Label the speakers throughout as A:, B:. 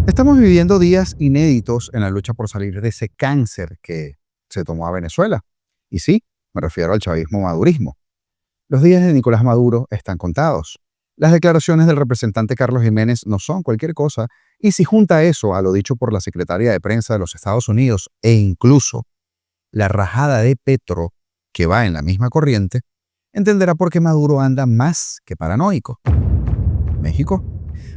A: Estamos viviendo días inéditos en la lucha por salir de ese cáncer que se tomó a Venezuela. Y sí, me refiero al chavismo-madurismo. Los días de Nicolás Maduro están contados. Las declaraciones del representante Carlos Jiménez no son cualquier cosa, y si junta eso a lo dicho por la secretaria de prensa de los Estados Unidos e incluso la rajada de Petro, que va en la misma corriente, entenderá por qué Maduro anda más que paranoico. México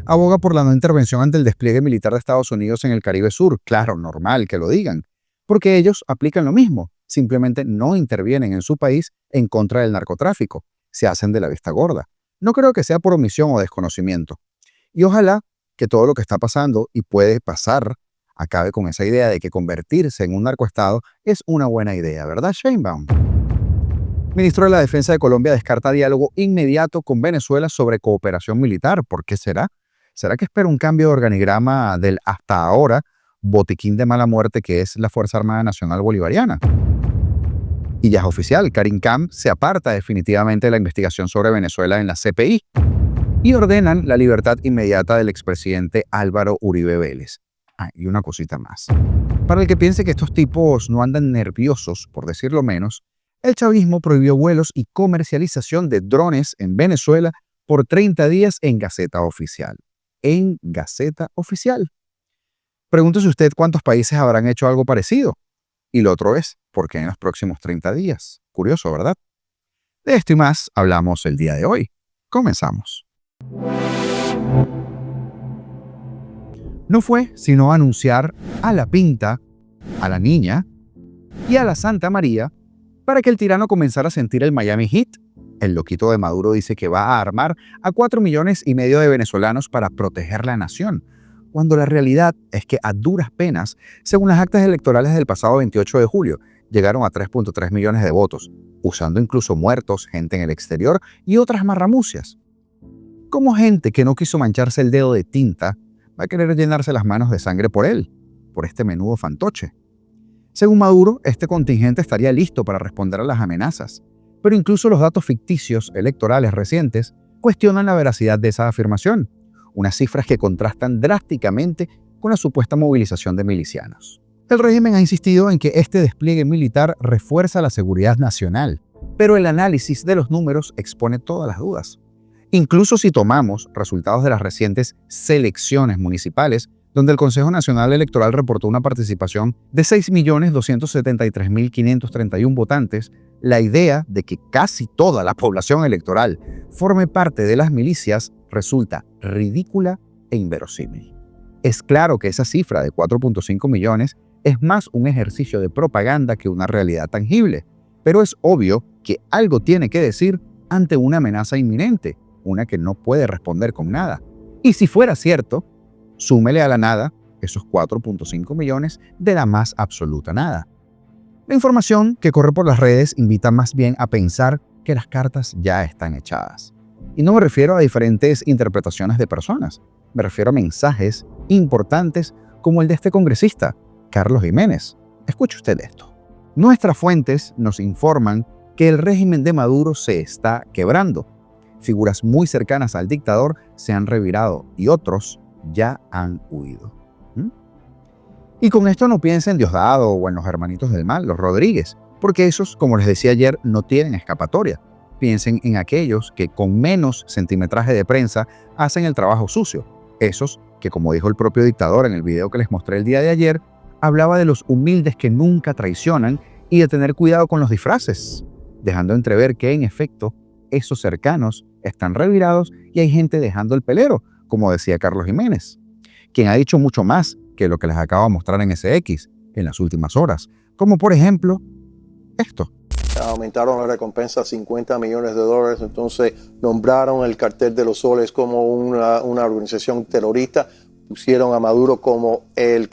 A: aboga por la no intervención ante el despliegue militar de Estados Unidos en el Caribe Sur. Claro, normal que lo digan, porque ellos aplican lo mismo, simplemente no intervienen en su país en contra del narcotráfico, se hacen de la vista gorda. No creo que sea por omisión o desconocimiento. Y ojalá que todo lo que está pasando y puede pasar acabe con esa idea de que convertirse en un narcoestado es una buena idea, ¿verdad, Sheinbaum? Ministro de la Defensa de Colombia descarta diálogo inmediato con Venezuela sobre cooperación militar. ¿Por qué será? ¿Será que espera un cambio de organigrama del hasta ahora botiquín de mala muerte que es la Fuerza Armada Nacional Bolivariana? Y ya es oficial, Karim Khan se aparta definitivamente de la investigación sobre Venezuela en la CPI y ordenan la libertad inmediata del expresidente Álvaro Uribe Vélez. Y una cosita más. Para el que piense que estos tipos no andan nerviosos, por decirlo menos, el chavismo prohibió vuelos y comercialización de drones en Venezuela por 30 días en Gaceta Oficial. En Gaceta Oficial. Pregúntese usted cuántos países habrán hecho algo parecido. Y lo otro es, ¿por qué en los próximos 30 días? Curioso, ¿verdad? De esto y más hablamos el día de hoy. Comenzamos. No fue sino anunciar a la Pinta, a la Niña y a la Santa María para que el tirano comenzara a sentir el Miami Heat. El loquito de Maduro dice que va a armar a 4,5 millones de venezolanos para proteger la nación, cuando la realidad es que a duras penas, según las actas electorales del pasado 28 de julio, llegaron a 3,3 millones de votos, usando incluso muertos, gente en el exterior y otras marramucias. ¿Cómo gente que no quiso mancharse el dedo de tinta va a querer llenarse las manos de sangre por él, por este menudo fantoche? Según Maduro, este contingente estaría listo para responder a las amenazas, pero incluso los datos ficticios electorales recientes cuestionan la veracidad de esa afirmación, unas cifras que contrastan drásticamente con la supuesta movilización de milicianos. El régimen ha insistido en que este despliegue militar refuerza la seguridad nacional, pero el análisis de los números expone todas las dudas. Incluso si tomamos resultados de las recientes selecciones municipales, donde el Consejo Nacional Electoral reportó una participación de 6,273,531 votantes, la idea de que casi toda la población electoral forme parte de las milicias resulta ridícula e inverosímil. Es claro que esa cifra de 4,5 millones es más un ejercicio de propaganda que una realidad tangible, pero es obvio que algo tiene que decir ante una amenaza inminente, una que no puede responder con nada. Y si fuera cierto, súmele a la nada esos 4,5 millones de la más absoluta nada. La información que corre por las redes invita más bien a pensar que las cartas ya están echadas. Y no me refiero a diferentes interpretaciones de personas, me refiero a mensajes importantes como el de este congresista, Carlos Jiménez. Escuche usted esto. Nuestras fuentes nos informan que el régimen de Maduro se está quebrando. Figuras muy cercanas al dictador se han revirado y otros ya han huido. Y con esto no piensen en Diosdado o en los hermanitos del mal, los Rodríguez, porque esos, como les decía ayer, no tienen escapatoria. Piensen en aquellos que con menos centimetraje de prensa hacen el trabajo sucio. Esos que, como dijo el propio dictador en el video que les mostré el día de ayer, hablaba de los humildes que nunca traicionan y de tener cuidado con los disfraces, dejando entrever que, en efecto, esos cercanos están revirados y hay gente dejando el pelero, como decía Carlos Jiménez, quien ha dicho mucho más que lo que les acabo de mostrar en SX en las últimas horas, como por ejemplo esto.
B: Aumentaron la recompensa a $50 millones, entonces nombraron el Cartel de los Soles como una organización terrorista, pusieron a Maduro como el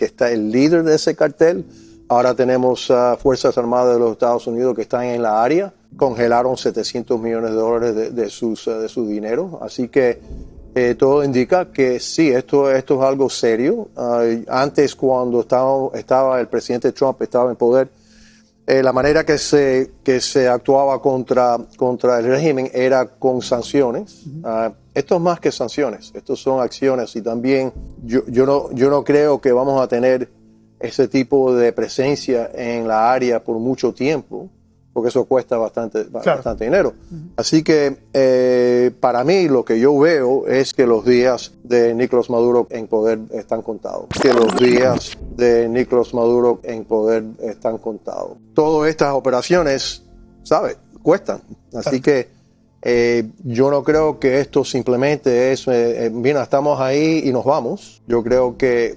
B: líder de ese cartel. Ahora tenemos Fuerzas Armadas de los Estados Unidos que están en la área, congelaron $700 millones de su dinero, así que todo indica que sí, esto es algo serio. Antes, cuando estaba el presidente Trump estaba en poder, la manera que se actuaba contra el régimen era con sanciones. Esto es más que sanciones, estos son acciones, y también yo no creo que vamos a tener ese tipo de presencia en la área por mucho tiempo, porque eso cuesta bastante dinero. Así que para mí lo que yo veo es que los días de Nicolás Maduro en poder están contados. Todas estas operaciones, ¿sabes? Cuestan. Así que yo no creo que esto simplemente es, mira, estamos ahí y nos vamos. Yo creo que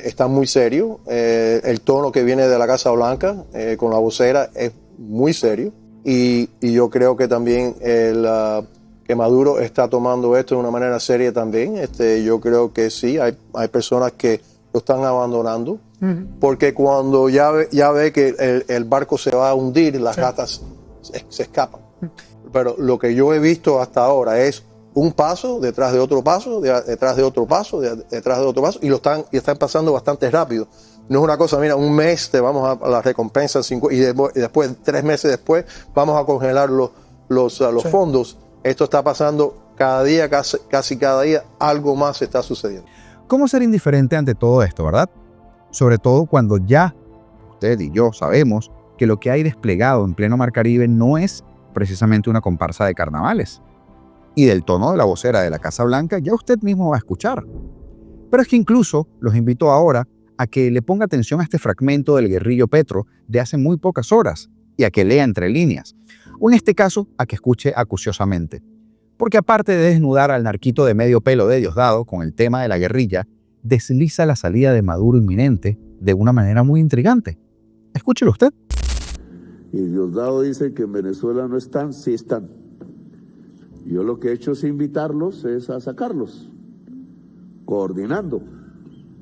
B: está muy serio. El tono que viene de la Casa Blanca con la vocera es muy serio. Y yo creo que también que Maduro está tomando esto de una manera seria también. Yo creo que sí, hay personas que lo están abandonando. Porque cuando ya ve que el barco se va a hundir, las ratas se escapan. Pero lo que yo he visto hasta ahora es un paso detrás de otro paso, detrás de otro paso, detrás de otro paso, y están pasando bastante rápido. No es una cosa, mira, un mes te vamos a la recompensa y después, 3 meses después, vamos a congelar los fondos. Esto está pasando cada día, casi cada día, algo más está sucediendo.
A: ¿Cómo ser indiferente ante todo esto, verdad? Sobre todo cuando ya usted y yo sabemos que lo que hay desplegado en pleno Mar Caribe no es precisamente una comparsa de carnavales. Y del tono de la vocera de la Casa Blanca ya usted mismo va a escuchar. Pero es que incluso los invito ahora a que le ponga atención a este fragmento del guerrillo Petro de hace muy pocas horas y a que lea entre líneas, o en este caso a que escuche acuciosamente. Porque aparte de desnudar al narquito de medio pelo de Diosdado con el tema de la guerrilla, desliza la salida de Maduro inminente de una manera muy intrigante. Escúchelo usted.
C: Y Diosdado dice que en Venezuela no están, sí están. Yo lo que he hecho es invitarlos, es a sacarlos, coordinando.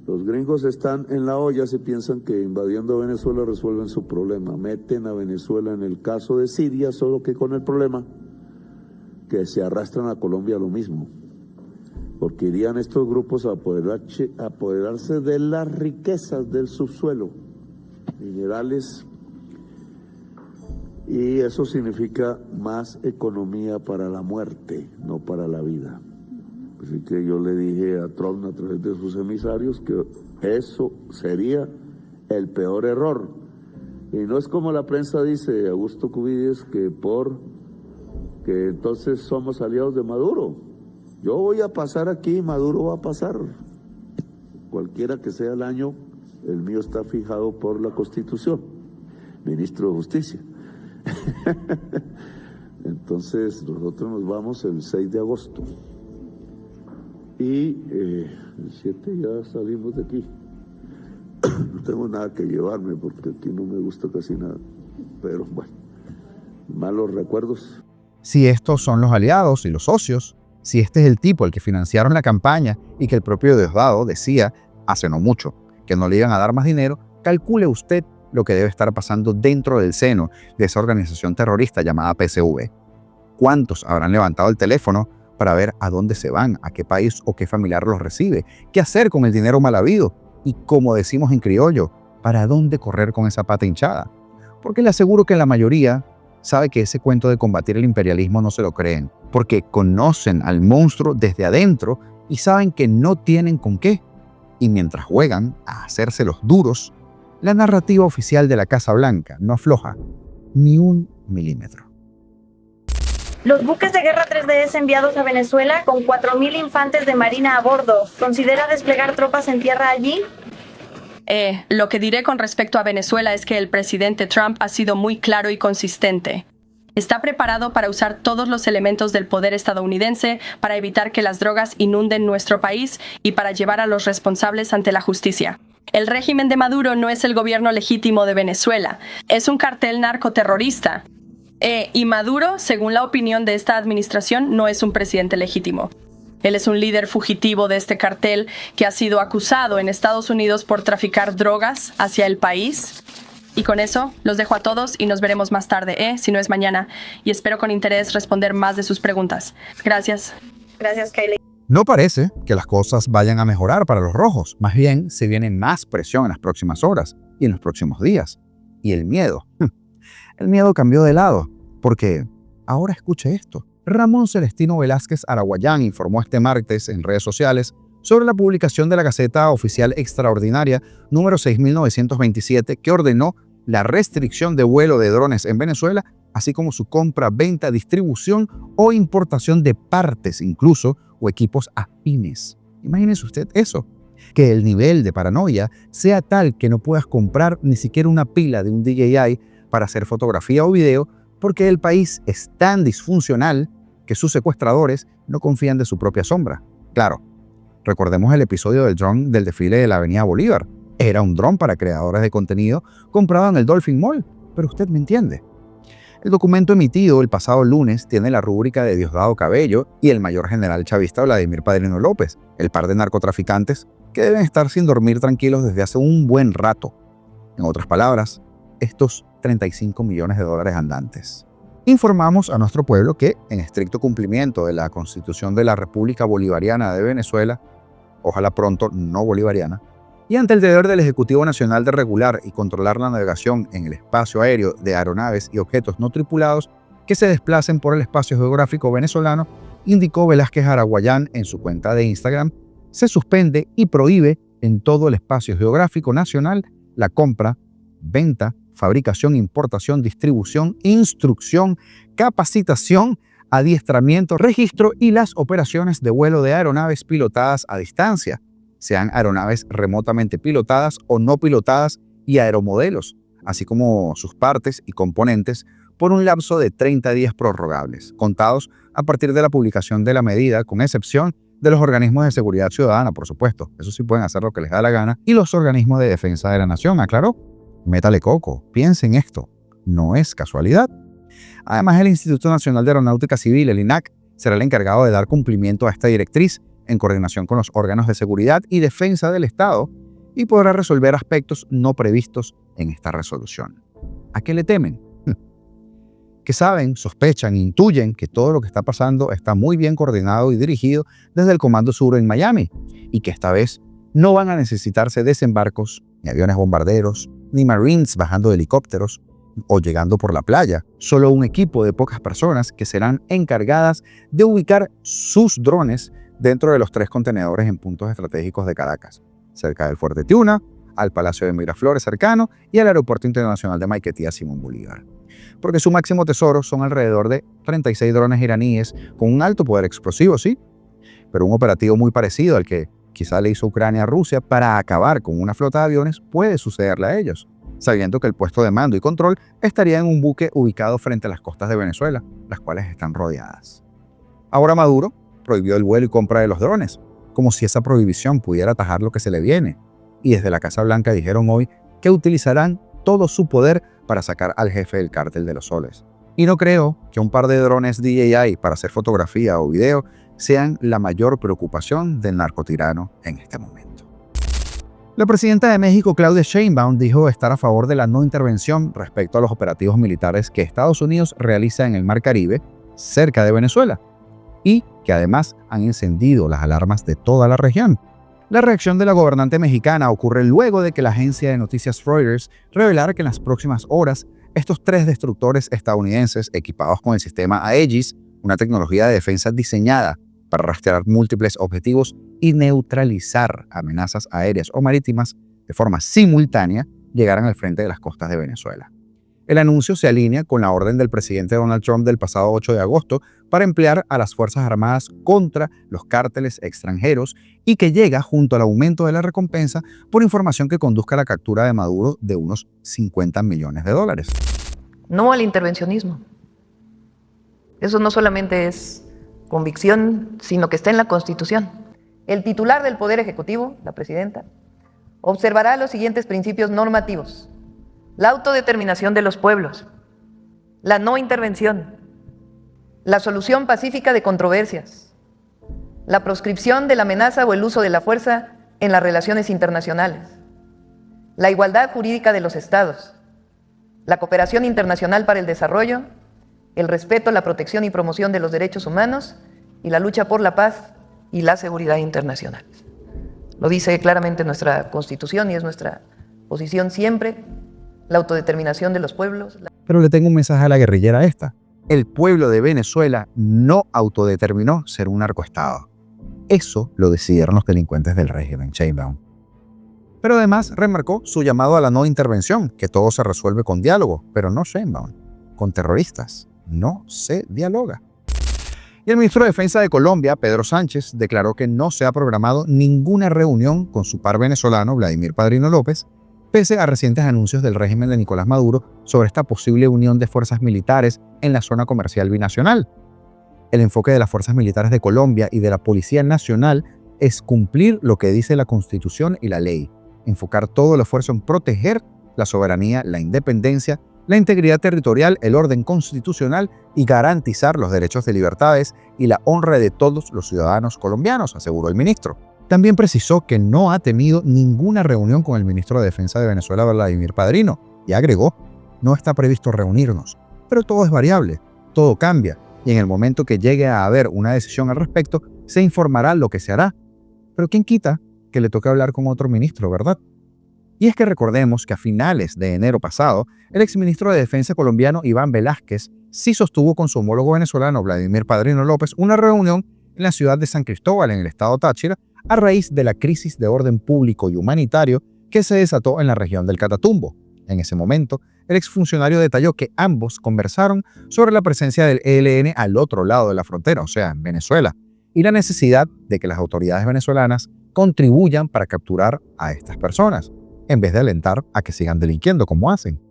C: Los gringos están en la olla si piensan que invadiendo Venezuela resuelven su problema. Meten a Venezuela en el caso de Siria, solo que con el problema que se arrastran a Colombia lo mismo. Porque irían estos grupos a apoderarse de las riquezas del subsuelo, minerales, y eso significa más economía para la muerte, no para la vida. Así que yo le dije a Trump a través de sus emisarios que eso sería el peor error. Y no es como la prensa dice, Augusto Cubides, que entonces somos aliados de Maduro. Yo voy a pasar aquí, Maduro va a pasar. Cualquiera que sea el año, el mío está fijado por la Constitución, ministro de Justicia. Entonces nosotros nos vamos el 6 de agosto y el 7 ya salimos de aquí. No tengo nada que llevarme porque aquí no me gusta casi nada, pero bueno, malos recuerdos.
A: Si estos son los aliados y los socios, si este es el tipo al que financiaron la campaña y que el propio Diosdado decía hace no mucho que no le iban a dar más dinero, calcule usted lo que debe estar pasando dentro del seno de esa organización terrorista llamada PSV. ¿Cuántos habrán levantado el teléfono para ver a dónde se van, a qué país o qué familiar los recibe, qué hacer con el dinero mal habido y, como decimos en criollo, para dónde correr con esa pata hinchada? Porque le aseguro que la mayoría sabe que ese cuento de combatir el imperialismo no se lo creen, porque conocen al monstruo desde adentro y saben que no tienen con qué. Y mientras juegan a hacerse los duros, la narrativa oficial de la Casa Blanca no afloja ni un milímetro.
D: Los buques de guerra 3DS enviados a Venezuela con 4.000 infantes de marina a bordo, ¿considera desplegar tropas en tierra allí?
E: Lo que diré con respecto a Venezuela es que el presidente Trump ha sido muy claro y consistente. Está preparado para usar todos los elementos del poder estadounidense para evitar que las drogas inunden nuestro país y para llevar a los responsables ante la justicia. El régimen de Maduro no es el gobierno legítimo de Venezuela, es un cartel narcoterrorista. Y Maduro, según la opinión de esta administración, no es un presidente legítimo. Él es un líder fugitivo de este cartel que ha sido acusado en Estados Unidos por traficar drogas hacia el país. Y con eso los dejo a todos y nos veremos más tarde, si no es mañana. Y espero con interés responder más de sus preguntas. Gracias.
D: Gracias, Kylie.
A: No parece que las cosas vayan a mejorar para los rojos. Más bien, se viene más presión en las próximas horas y en los próximos días. Y el miedo El miedo cambió de lado, porque ahora escuche esto. Ramón Celestino Velázquez Araguayán informó este martes en redes sociales sobre la publicación de la Gaceta Oficial Extraordinaria número 6927, que ordenó la restricción de vuelo de drones en Venezuela, así como su compra, venta, distribución o importación de partes incluso o equipos afines. Imagínese usted eso, que el nivel de paranoia sea tal que no puedas comprar ni siquiera una pila de un DJI para hacer fotografía o video, porque el país es tan disfuncional que sus secuestradores no confían de su propia sombra. Claro, recordemos el episodio del dron del desfile de la Avenida Bolívar. Era un dron para creadores de contenido comprado en el Dolphin Mall, pero usted me entiende. El documento emitido el pasado lunes tiene la rúbrica de Diosdado Cabello y el mayor general chavista Vladimir Padrino López, el par de narcotraficantes que deben estar sin dormir tranquilos desde hace un buen rato. En otras palabras, estos 35 millones de dólares andantes. Informamos a nuestro pueblo que, en estricto cumplimiento de la Constitución de la República Bolivariana de Venezuela, ojalá pronto no bolivariana, y ante el deber del Ejecutivo Nacional de regular y controlar la navegación en el espacio aéreo de aeronaves y objetos no tripulados que se desplacen por el espacio geográfico venezolano, indicó Velázquez Araguayán en su cuenta de Instagram, se suspende y prohíbe en todo el espacio geográfico nacional la compra, venta, fabricación, importación, distribución, instrucción, capacitación, adiestramiento, registro y las operaciones de vuelo de aeronaves pilotadas a distancia, sean aeronaves remotamente pilotadas o no pilotadas y aeromodelos, así como sus partes y componentes, por un lapso de 30 días prorrogables, contados a partir de la publicación de la medida, con excepción de los organismos de seguridad ciudadana, por supuesto. Eso sí pueden hacer lo que les da la gana, y los organismos de defensa de la nación, aclaró. Métale coco, piensen esto, no es casualidad. Además, el Instituto Nacional de Aeronáutica Civil, el INAC, será el encargado de dar cumplimiento a esta directriz en coordinación con los órganos de seguridad y defensa del Estado y podrá resolver aspectos no previstos en esta resolución. ¿A qué le temen? Que saben, sospechan, intuyen que todo lo que está pasando está muy bien coordinado y dirigido desde el Comando Sur en Miami y que esta vez no van a necesitarse desembarcos, ni aviones bombarderos, ni Marines bajando de helicópteros o llegando por la playa. Solo un equipo de pocas personas que serán encargadas de ubicar sus drones dentro de los 3 contenedores en puntos estratégicos de Caracas, cerca del Fuerte Tiuna, al Palacio de Miraflores cercano y al Aeropuerto Internacional de Maiquetía Simón Bolívar. Porque su máximo tesoro son alrededor de 36 drones iraníes con un alto poder explosivo, sí, pero un operativo muy parecido al que quizá le hizo Ucrania a Rusia para acabar con una flota de aviones puede sucederle a ellos, sabiendo que el puesto de mando y control estaría en un buque ubicado frente a las costas de Venezuela, las cuales están rodeadas. Ahora Maduro prohibió el vuelo y compra de los drones, como si esa prohibición pudiera atajar lo que se le viene. Y desde la Casa Blanca dijeron hoy que utilizarán todo su poder para sacar al jefe del cártel de los soles. Y no creo que un par de drones DJI para hacer fotografía o video sean la mayor preocupación del narcotirano en este momento. La presidenta de México, Claudia Sheinbaum, dijo estar a favor de la no intervención respecto a los operativos militares que Estados Unidos realiza en el Mar Caribe, cerca de Venezuela, y que además han encendido las alarmas de toda la región. La reacción de la gobernante mexicana ocurre luego de que la agencia de noticias Reuters revelara que en las próximas horas estos 3 destructores estadounidenses equipados con el sistema Aegis, una tecnología de defensa diseñada para rastrear múltiples objetivos y neutralizar amenazas aéreas o marítimas de forma simultánea, llegaran al frente de las costas de Venezuela. El anuncio se alinea con la orden del presidente Donald Trump del pasado 8 de agosto para emplear a las Fuerzas Armadas contra los cárteles extranjeros y que llega junto al aumento de la recompensa por información que conduzca a la captura de Maduro de unos $50 millones.
F: No al intervencionismo. Eso no solamente es convicción, sino que está en la Constitución. El titular del Poder Ejecutivo, la presidenta, observará los siguientes principios normativos: la autodeterminación de los pueblos, la no intervención, la solución pacífica de controversias, la proscripción de la amenaza o el uso de la fuerza en las relaciones internacionales, la igualdad jurídica de los estados, la cooperación internacional para el desarrollo, el respeto, la protección y promoción de los derechos humanos y la lucha por la paz y la seguridad internacional. Lo dice claramente nuestra Constitución y es nuestra posición siempre: la autodeterminación de los pueblos.
A: Pero le tengo un mensaje a la guerrillera esta. El pueblo de Venezuela no autodeterminó ser un narcoestado. Eso lo decidieron los delincuentes del régimen, Sheinbaum. Pero además remarcó su llamado a la no intervención, que todo se resuelve con diálogo, pero no Sheinbaum. Con terroristas no se dialoga. Y el ministro de Defensa de Colombia, Pedro Sánchez, declaró que no se ha programado ninguna reunión con su par venezolano, Vladimir Padrino López, pese a recientes anuncios del régimen de Nicolás Maduro sobre esta posible unión de fuerzas militares en la zona comercial binacional. El enfoque de las fuerzas militares de Colombia y de la Policía Nacional es cumplir lo que dice la Constitución y la ley, enfocar todo el esfuerzo en proteger la soberanía, la independencia, la integridad territorial, el orden constitucional y garantizar los derechos de libertades y la honra de todos los ciudadanos colombianos, aseguró el ministro. También precisó que no ha tenido ninguna reunión con el ministro de Defensa de Venezuela, Vladimir Padrino, y agregó, no está previsto reunirnos, pero todo es variable, todo cambia, y en el momento que llegue a haber una decisión al respecto, se informará lo que se hará. Pero ¿quién quita que le toque hablar con otro ministro, verdad? Y es que recordemos que a finales de enero pasado, el exministro de Defensa colombiano Iván Velázquez sí sostuvo con su homólogo venezolano Vladimir Padrino López una reunión en la ciudad de San Cristóbal, en el estado Táchira, a raíz de la crisis de orden público y humanitario que se desató en la región del Catatumbo. En ese momento, el exfuncionario detalló que ambos conversaron sobre la presencia del ELN al otro lado de la frontera, o sea, en Venezuela, y la necesidad de que las autoridades venezolanas contribuyan para capturar a estas personas, en vez de alentar a que sigan delinquiendo como hacen.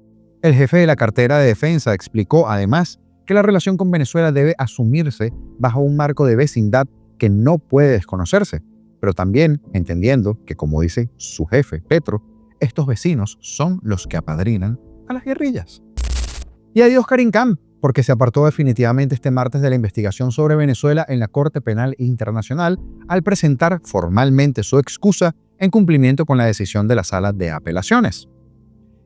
A: El jefe de la cartera de defensa explicó además que la relación con Venezuela debe asumirse bajo un marco de vecindad que no puede desconocerse, pero también entendiendo que, como dice su jefe, Petro, estos vecinos son los que apadrinan a las guerrillas. Y adiós Karim Khan, porque se apartó definitivamente este martes de la investigación sobre Venezuela en la Corte Penal Internacional al presentar formalmente su excusa en cumplimiento con la decisión de la Sala de Apelaciones.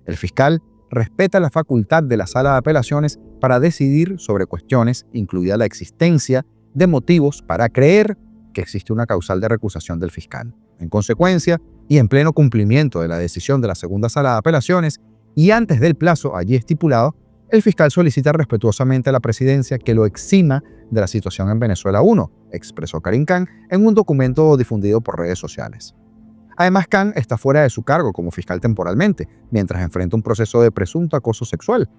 A: El fiscal respeta la facultad de la Sala de Apelaciones para decidir sobre cuestiones, incluida la existencia de motivos para creer que existe una causal de recusación del fiscal. En consecuencia, y en pleno cumplimiento de la decisión de la segunda Sala de Apelaciones y antes del plazo allí estipulado, el fiscal solicita respetuosamente a la presidencia que lo exima de la situación en Venezuela 1, expresó Karim Khan en un documento difundido por redes sociales. Además, Khan está fuera de su cargo como fiscal temporalmente, mientras enfrenta un proceso de presunto acoso sexual.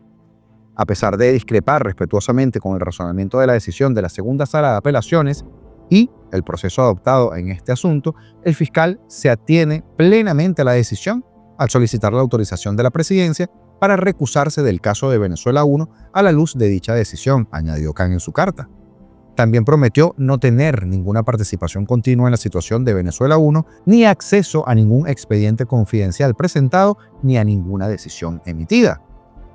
A: A pesar de discrepar respetuosamente con el razonamiento de la decisión de la segunda Sala de Apelaciones y el proceso adoptado en este asunto, el fiscal se atiene plenamente a la decisión al solicitar la autorización de la presidencia para recusarse del caso de Venezuela 1 a la luz de dicha decisión, añadió Khan en su carta. También prometió no tener ninguna participación continua en la situación de Venezuela 1, ni acceso a ningún expediente confidencial presentado, ni a ninguna decisión emitida.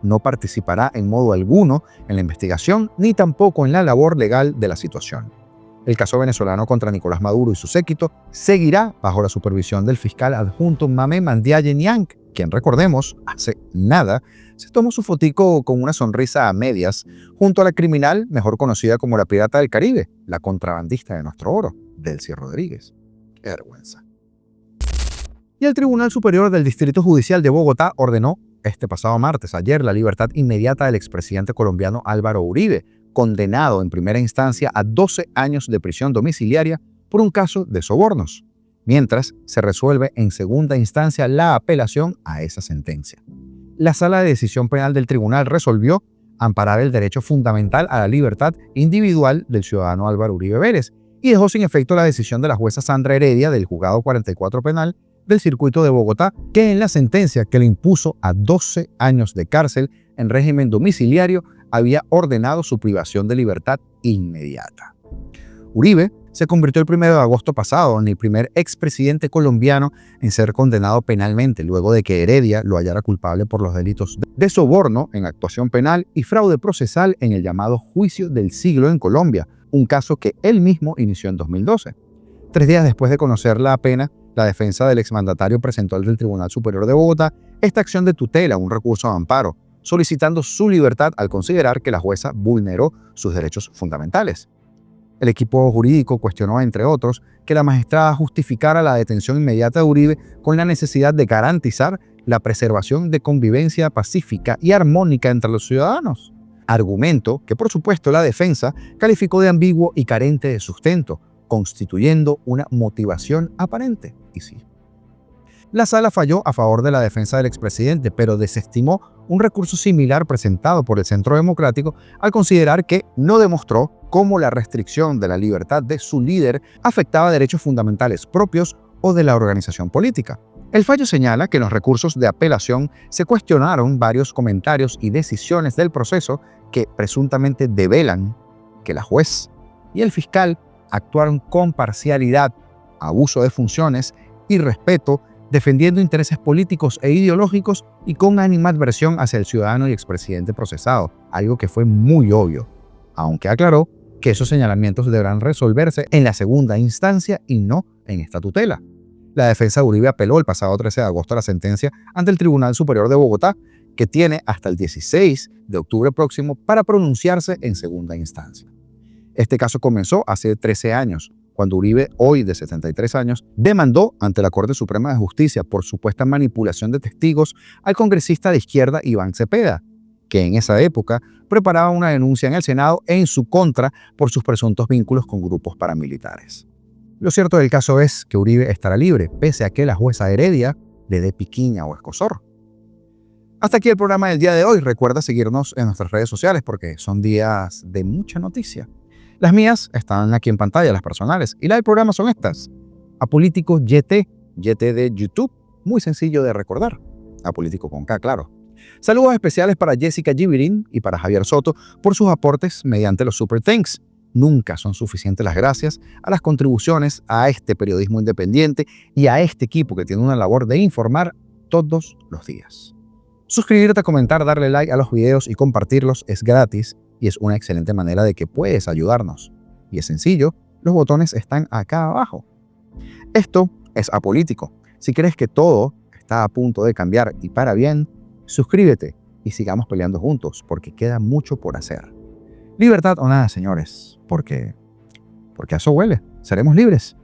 A: No participará en modo alguno en la investigación, ni tampoco en la labor legal de la situación. El caso venezolano contra Nicolás Maduro y su séquito seguirá bajo la supervisión del fiscal adjunto Mame Mandiaye Niang, quien, recordemos, hace nada se tomó su fotico con una sonrisa a medias junto a la criminal mejor conocida como la Pirata del Caribe, la contrabandista de nuestro oro, Delcy Rodríguez. Qué vergüenza. Y el Tribunal Superior del Distrito Judicial de Bogotá ordenó este pasado martes, ayer, la libertad inmediata del expresidente colombiano Álvaro Uribe, condenado en primera instancia a 12 años de prisión domiciliaria por un caso de sobornos, mientras se resuelve en segunda instancia la apelación a esa sentencia. La Sala de Decisión Penal del Tribunal resolvió amparar el derecho fundamental a la libertad individual del ciudadano Álvaro Uribe Vélez y dejó sin efecto la decisión de la jueza Sandra Heredia del Juzgado 44 Penal del Circuito de Bogotá, que en la sentencia que le impuso a 12 años de cárcel en régimen domiciliario había ordenado su privación de libertad inmediata. Uribe se convirtió el 1 de agosto pasado en el primer expresidente colombiano en ser condenado penalmente, luego de que Heredia lo hallara culpable por los delitos de soborno en actuación penal y fraude procesal en el llamado Juicio del Siglo en Colombia, un caso que él mismo inició en 2012. 3 días después de conocer la pena, la defensa del exmandatario presentó ante el Tribunal Superior de Bogotá esta acción de tutela, un recurso de amparo, solicitando su libertad al considerar que la jueza vulneró sus derechos fundamentales. El equipo jurídico cuestionó, entre otros, que la magistrada justificara la detención inmediata de Uribe con la necesidad de garantizar la preservación de convivencia pacífica y armónica entre los ciudadanos. Argumento que, por supuesto, la defensa calificó de ambiguo y carente de sustento, constituyendo una motivación aparente. Y sí. La sala falló a favor de la defensa del expresidente, pero desestimó un recurso similar presentado por el Centro Democrático al considerar que no demostró cómo la restricción de la libertad de su líder afectaba derechos fundamentales propios o de la organización política. El fallo señala que en los recursos de apelación se cuestionaron varios comentarios y decisiones del proceso que presuntamente develan que la juez y el fiscal actuaron con parcialidad, abuso de funciones y respeto, defendiendo intereses políticos e ideológicos y con animadversión hacia el ciudadano y expresidente procesado, algo que fue muy obvio, aunque aclaró que esos señalamientos deberán resolverse en la segunda instancia y no en esta tutela. La defensa de Uribe apeló el pasado 13 de agosto a la sentencia ante el Tribunal Superior de Bogotá, que tiene hasta el 16 de octubre próximo para pronunciarse en segunda instancia. Este caso comenzó hace 13 años, cuando Uribe, hoy de 73 años, demandó ante la Corte Suprema de Justicia por supuesta manipulación de testigos al congresista de izquierda Iván Cepeda, que en esa época preparaba una denuncia en el Senado en su contra por sus presuntos vínculos con grupos paramilitares. Lo cierto del caso es que Uribe estará libre, pese a que la jueza Heredia le dé piquiña o escozor. Hasta aquí el programa del día de hoy. Recuerda seguirnos en nuestras redes sociales porque son días de mucha noticia. Las mías están aquí en pantalla, las personales, y las del programa son estas. Apolítico YT, YT de YouTube, muy sencillo de recordar. Apolítico con K, claro. Saludos especiales para Jessica Givirin y para Javier Soto por sus aportes mediante los Super Thanks. Nunca son suficientes las gracias a las contribuciones a este periodismo independiente y a este equipo que tiene una labor de informar todos los días. Suscribirte, comentar, darle like a los videos y compartirlos es gratis y es una excelente manera de que puedes ayudarnos. Y es sencillo, los botones están acá abajo. Esto es Apolítico. Si crees que todo está a punto de cambiar y para bien, suscríbete y sigamos peleando juntos porque queda mucho por hacer. Libertad o nada, señores, porque a eso huele. Seremos libres.